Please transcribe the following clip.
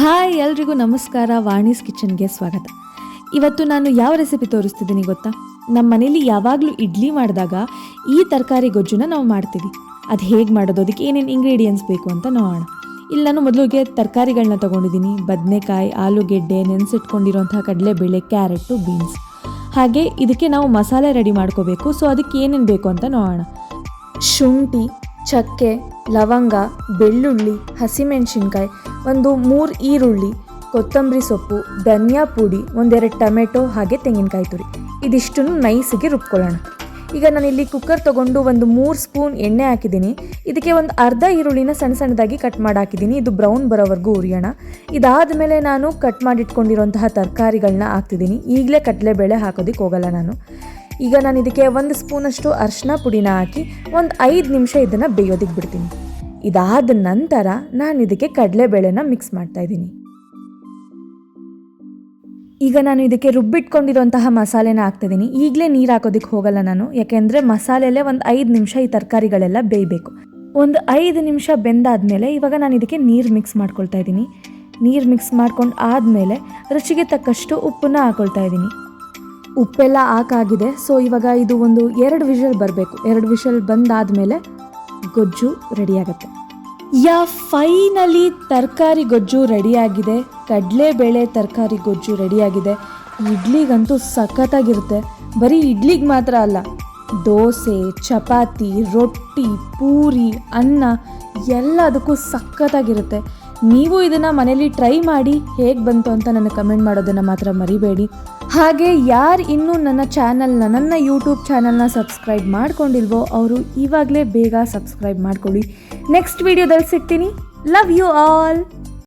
Hi ಎಲ್ರಿಗೂ ನಮಸ್ಕಾರ. ವಾಣೀಸ್ ಕಿಚನ್ಗೆ ಸ್ವಾಗತ. ಇವತ್ತು ನಾನು ಯಾವ ರೆಸಿಪಿ ತೋರಿಸ್ತಿದ್ದೀನಿ ಗೊತ್ತಾ? ನಮ್ಮ ಮನೇಲಿ ಯಾವಾಗಲೂ ಇಡ್ಲಿ ಮಾಡಿದಾಗ ಈ ತರಕಾರಿ ಗೊಜ್ಜುನ ನಾವು ಮಾಡ್ತೀವಿ. ಅದು ಹೇಗೆ ಮಾಡೋದು, ಅದಕ್ಕೆ ಏನೇನು ಇಂಗ್ರೀಡಿಯೆಂಟ್ಸ್ ಬೇಕು ಅಂತ ನೋಡೋಣ. ಇಲ್ಲಿ ನಾನು ಮೊದಲಿಗೆ ತರಕಾರಿಗಳನ್ನ ತೊಗೊಂಡಿದ್ದೀನಿ. ಬದನೆಕಾಯಿ, ಆಲೂಗೆಡ್ಡೆ, ನೆನೆಸಿಟ್ಕೊಂಡಿರೋಂತಹ ಕಡಲೆಬೇಳೆ, ಕ್ಯಾರೆಟು, ಬೀನ್ಸ್. ಹಾಗೆ ಇದಕ್ಕೆ ನಾವು ಮಸಾಲೆ ರೆಡಿ ಮಾಡ್ಕೋಬೇಕು. ಸೊ ಅದಕ್ಕೆ ಏನೇನು ಬೇಕು ಅಂತ ನೋಡೋಣ. ಶುಂಠಿ, ಚಕ್ಕೆ, ಲವಂಗ, ಬೆಳ್ಳುಳ್ಳಿ, ಹಸಿಮೆಣಸಿನ್ಕಾಯಿ, ಒಂದು 3 ಈರುಳ್ಳಿ, ಕೊತ್ತಂಬರಿ ಸೊಪ್ಪು, ಧನಿಯಾ ಪುಡಿ, 1-2 ಟೊಮೆಟೊ, ಹಾಗೆ ತೆಂಗಿನಕಾಯಿ ತುರಿ. ಇದಿಷ್ಟನ್ನು ನೈಸಿಗೆ ರುಬ್ಕೊಳ್ಳೋಣ. ಈಗ ನಾನಿಲ್ಲಿ ಕುಕ್ಕರ್ ತೊಗೊಂಡು ಒಂದು 3 ಸ್ಪೂನ್ ಎಣ್ಣೆ ಹಾಕಿದ್ದೀನಿ. ಇದಕ್ಕೆ ಒಂದು ಅರ್ಧ ಈರುಳ್ಳಿನ ಸಣ್ಣ ಸಣ್ಣದಾಗಿ ಕಟ್ ಮಾಡಿ ಹಾಕಿದ್ದೀನಿ. ಇದು ಬ್ರೌನ್ ಬರೋವರೆಗೂ ಹುರಿಯೋಣ. ಇದಾದ ಮೇಲೆ ನಾನು ಕಟ್ ಮಾಡಿಟ್ಕೊಂಡಿರೋಂತಹ ತರಕಾರಿಗಳನ್ನ ಹಾಕ್ತಿದ್ದೀನಿ. ಈಗಲೇ ಕಡಲೆಬೇಳೆ ಹಾಕೋದಕ್ಕೆ ಹೋಗಲ್ಲ ನಾನು. ಈಗ ನಾನು ಇದಕ್ಕೆ 1 ಸ್ಪೂನಷ್ಟು ಅರಿಶಿನ ಪುಡಿನ ಹಾಕಿ ಒಂದು 5 ನಿಮಿಷ ಇದನ್ನು ಬೇಯೋದಕ್ಕೆ ಬಿಡ್ತೀನಿ. ಇದಾದ ನಂತರ ನಾನು ಇದಕ್ಕೆ ಕಡಲೆಬೇಳೆನ ಮಿಕ್ಸ್ ಮಾಡ್ತಾಯಿದ್ದೀನಿ. ಈಗ ನಾನು ಇದಕ್ಕೆ ರುಬ್ಬಿಟ್ಕೊಂಡಿರೋಂತಹ ಮಸಾಲೆನ ಹಾಕ್ತಿದ್ದೀನಿ. ಈಗಲೇ ನೀರು ಹಾಕೋದಕ್ಕೆ ಹೋಗಲ್ಲ ನಾನು, ಯಾಕೆಂದರೆ ಮಸಾಲೆಯಲ್ಲೇ ಒಂದು 5 ನಿಮಿಷ ಈ ತರಕಾರಿಗಳೆಲ್ಲ ಬೇಯಬೇಕು. ಒಂದು 5 ನಿಮಿಷ ಬೆಂದಾದಮೇಲೆ ಇವಾಗ ನಾನು ಇದಕ್ಕೆ ನೀರು ಮಿಕ್ಸ್ ಮಾಡ್ಕೊಳ್ತಾ ಇದ್ದೀನಿ. ನೀರು ಮಿಕ್ಸ್ ಮಾಡ್ಕೊಂಡು ಆದಮೇಲೆ ರುಚಿಗೆ ತಕ್ಕಷ್ಟು ಉಪ್ಪನ್ನ ಹಾಕ್ಕೊಳ್ತಾ ಇದ್ದೀನಿ. ಉಪ್ಪೆಲ್ಲ ಹಾಕಾಗಿದೆ. ಸೊ ಇವಾಗ ಇದು ಒಂದು 2 ವಿಷಲ್ ಬರಬೇಕು. 2 ವಿಷಲ್ ಬಂದಾದಮೇಲೆ ಗೊಜ್ಜು ರೆಡಿಯಾಗುತ್ತೆ. ಫೈನಲಿ ತರಕಾರಿ ಗೊಜ್ಜು ರೆಡಿಯಾಗಿದೆ. ಕಡಲೆಬೇಳೆ ತರಕಾರಿ ಗೊಜ್ಜು ರೆಡಿಯಾಗಿದೆ. ಇಡ್ಲಿಗಂತೂ ಸಖತ್ತಾಗಿರುತ್ತೆ. ಬರೀ ಇಡ್ಲಿಗೆ ಮಾತ್ರ ಅಲ್ಲ, ದೋಸೆ, ಚಪಾತಿ, ರೊಟ್ಟಿ, ಪೂರಿ, ಅನ್ನ ಎಲ್ಲದಕ್ಕೂ ಸಖತ್ತಾಗಿರುತ್ತೆ. ನೀವು ಇದನ್ನು ಮನೇಲಿ ಟ್ರೈ ಮಾಡಿ ಹೇಗೆ ಬಂತು ಅಂತ ನನಗೆ ಕಮೆಂಟ್ ಮಾಡೋದನ್ನು ಮಾತ್ರ ಮರಿಬೇಡಿ. ಹಾಗೆ ಯಾರು ಇನ್ನೂ ನನ್ನ ಯೂಟ್ಯೂಬ್ ಚಾನಲ್ನ ಸಬ್ಸ್ಕ್ರೈಬ್ ಮಾಡ್ಕೊಂಡಿಲ್ವೋ ಅವರು ಇವಾಗಲೇ ಬೇಗ ಸಬ್ಸ್ಕ್ರೈಬ್ ಮಾಡ್ಕೊಳ್ಳಿ. ನೆಕ್ಸ್ಟ್ ವಿಡಿಯೋದಲ್ಲಿ ಸಿಗ್ತೀನಿ. Love you all.